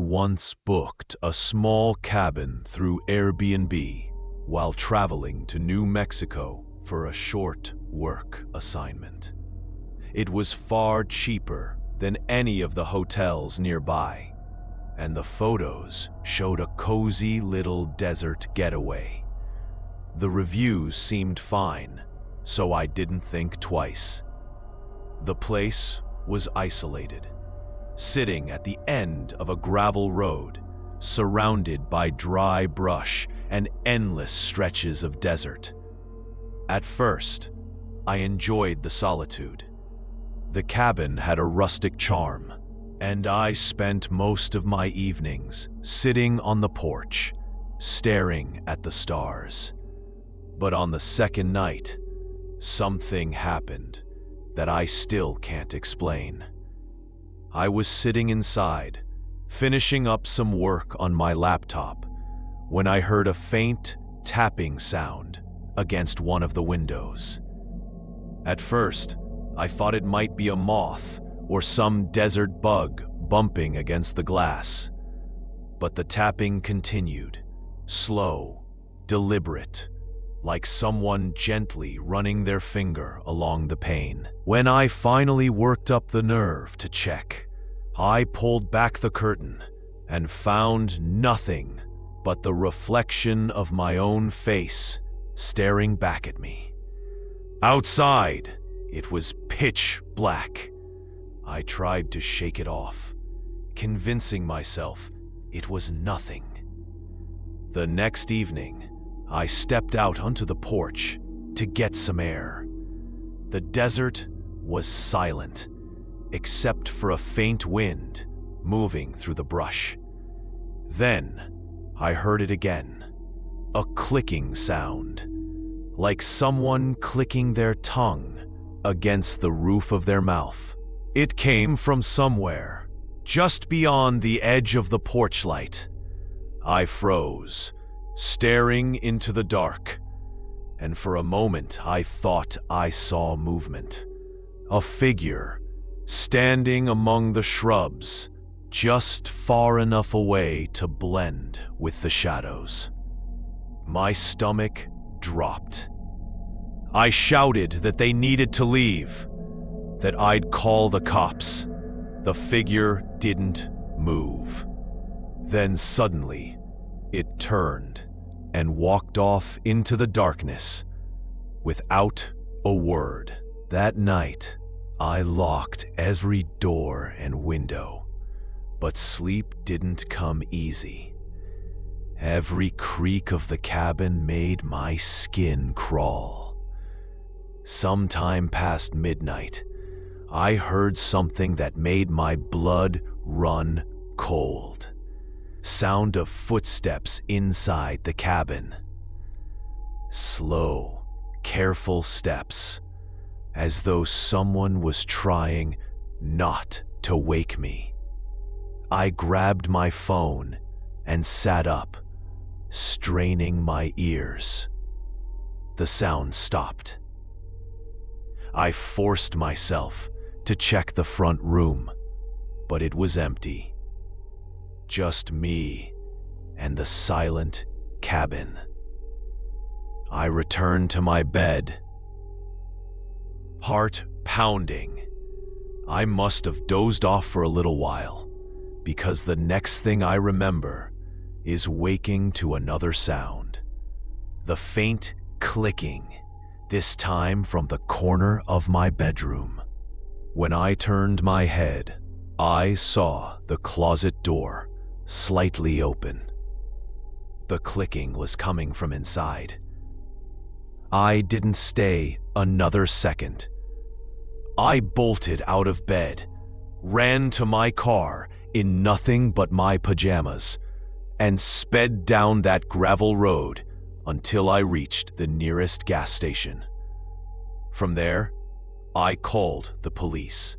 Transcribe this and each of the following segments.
once booked a small cabin through Airbnb while traveling to New Mexico for a short work assignment. It was far cheaper than any of the hotels nearby, and the photos showed a cozy little desert getaway. The reviews seemed fine, so I didn't think twice. The place was isolated, sitting at the end of a gravel road, surrounded by dry brush and endless stretches of desert. At first, I enjoyed the solitude. The cabin had a rustic charm, and I spent most of my evenings sitting on the porch, staring at the stars. But on the second night, something happened that I still can't explain. I was sitting inside, finishing up some work on my laptop, when I heard a faint tapping sound against one of the windows. At first, I thought it might be a moth or some desert bug bumping against the glass. But the tapping continued, slow, deliberate, like someone gently running their finger along the pane. When I finally worked up the nerve to check, I pulled back the curtain and found nothing but the reflection of my own face staring back at me. Outside, it was pitch black. I tried to shake it off, convincing myself it was nothing. The next evening, I stepped out onto the porch to get some air. The desert was silent, except for a faint wind moving through the brush. Then, I heard it again, a clicking sound, like someone clicking their tongue against the roof of their mouth. It came from somewhere, just beyond the edge of the porch light. I froze, staring into the dark, and for a moment I thought I saw movement. A figure, standing among the shrubs, just far enough away to blend with the shadows. My stomach dropped. I shouted that they needed to leave, that I'd call the cops. The figure didn't move. Then suddenly, it turned and walked off into the darkness without a word. That night, I locked every door and window, but sleep didn't come easy. Every creak of the cabin made my skin crawl. Sometime past midnight, I heard something that made my blood run cold. Sound of footsteps inside the cabin. Slow, careful steps, as though someone was trying not to wake me. I grabbed my phone and sat up, straining my ears. The sound stopped. I forced myself to check the front room, but it was empty. Just me and the silent cabin. I returned to my bed, heart pounding. I must have dozed off for a little while, because the next thing I remember is waking to another sound. The faint clicking, this time from the corner of my bedroom. When I turned my head, I saw the closet door slightly open. The clicking was coming from inside. I didn't stay another second. I bolted out of bed, ran to my car in nothing but my pajamas, and sped down that gravel road until I reached the nearest gas station. From there, I called the police.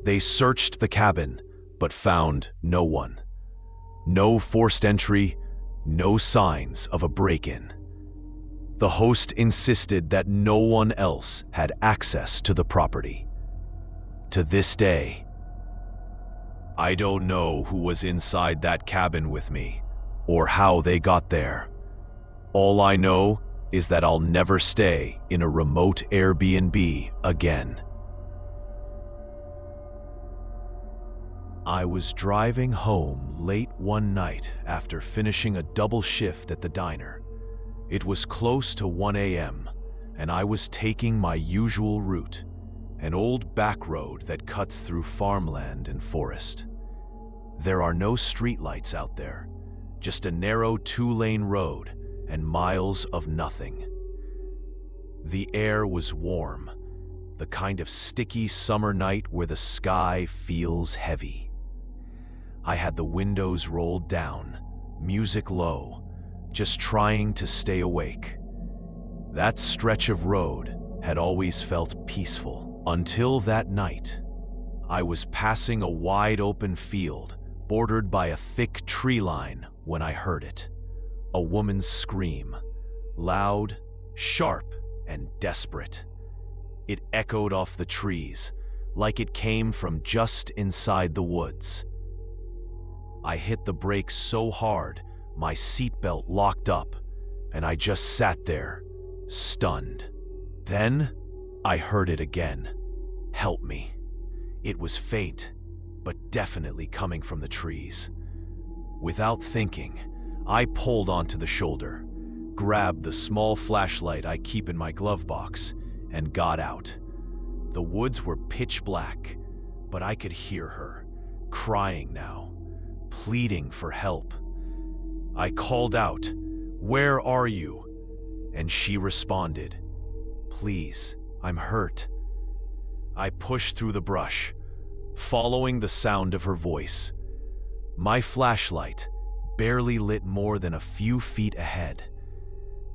They searched the cabin, but found no one. No forced entry, no signs of a break-in. The host insisted that no one else had access to the property. To this day, I don't know who was inside that cabin with me, or how they got there. All I know is that I'll never stay in a remote Airbnb again. I was driving home late one night after finishing a double shift at the diner. It was close to 1 a.m., and I was taking my usual route, an old back road that cuts through farmland and forest. There are no streetlights out there, just a narrow 2-lane road and miles of nothing. The air was warm, the kind of sticky summer night where the sky feels heavy. I had the windows rolled down, music low, just trying to stay awake. That stretch of road had always felt peaceful until that night. I was passing a wide open field bordered by a thick tree line when I heard it. A woman's scream, loud, sharp, and desperate. It echoed off the trees like it came from just inside the woods. I hit the brakes so hard, my seatbelt locked up, and I just sat there, stunned. Then, I heard it again. Help me. It was faint, but definitely coming from the trees. Without thinking, I pulled onto the shoulder, grabbed the small flashlight I keep in my glove box, and got out. The woods were pitch black, but I could hear her, crying now, pleading for help. I called out, "Where are you?" And she responded, "Please, I'm hurt." I pushed through the brush, following the sound of her voice. My flashlight barely lit more than a few feet ahead.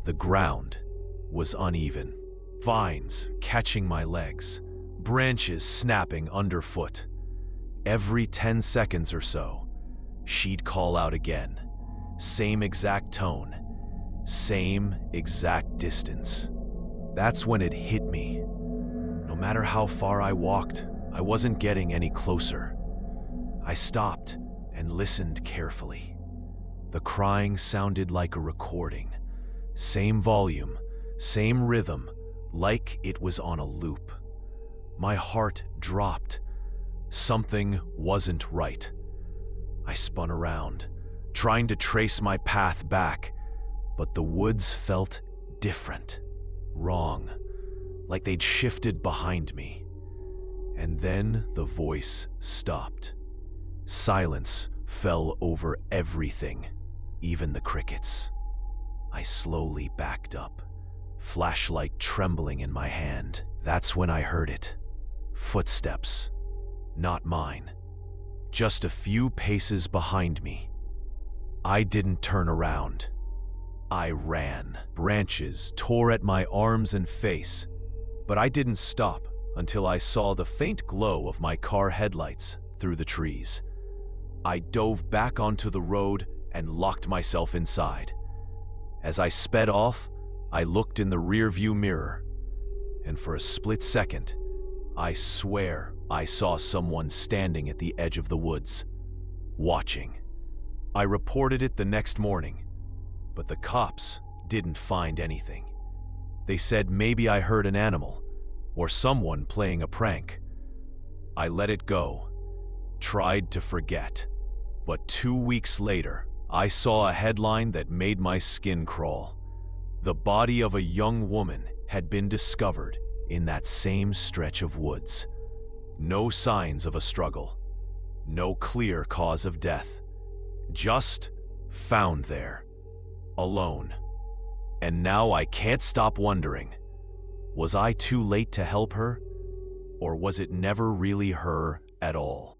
The ground was uneven, vines catching my legs, branches snapping underfoot. Every 10 seconds or so, she'd call out again. Same exact tone, same exact distance. That's when it hit me. No matter how far I walked, I wasn't getting any closer. I stopped and listened carefully. The crying sounded like a recording. Same volume, same rhythm, like it was on a loop. My heart dropped. Something wasn't right. I spun around, trying to trace my path back, but the woods felt different, wrong, like they'd shifted behind me. And then the voice stopped. Silence fell over everything, even the crickets. I slowly backed up, flashlight trembling in my hand. That's when I heard it. Footsteps, not mine, just a few paces behind me. I didn't turn around. I ran. Branches tore at my arms and face, but I didn't stop until I saw the faint glow of my car headlights through the trees. I dove back onto the road and locked myself inside. As I sped off, I looked in the rearview mirror, and for a split second, I swear I saw someone standing at the edge of the woods, watching. I reported it the next morning, but the cops didn't find anything. They said maybe I heard an animal or someone playing a prank. I let it go, tried to forget, but 2 weeks later, I saw a headline that made my skin crawl. The body of a young woman had been discovered in that same stretch of woods. No signs of a struggle, no clear cause of death, just found there, alone. And now I can't stop wondering, was I too late to help her? Or was it never really her at all?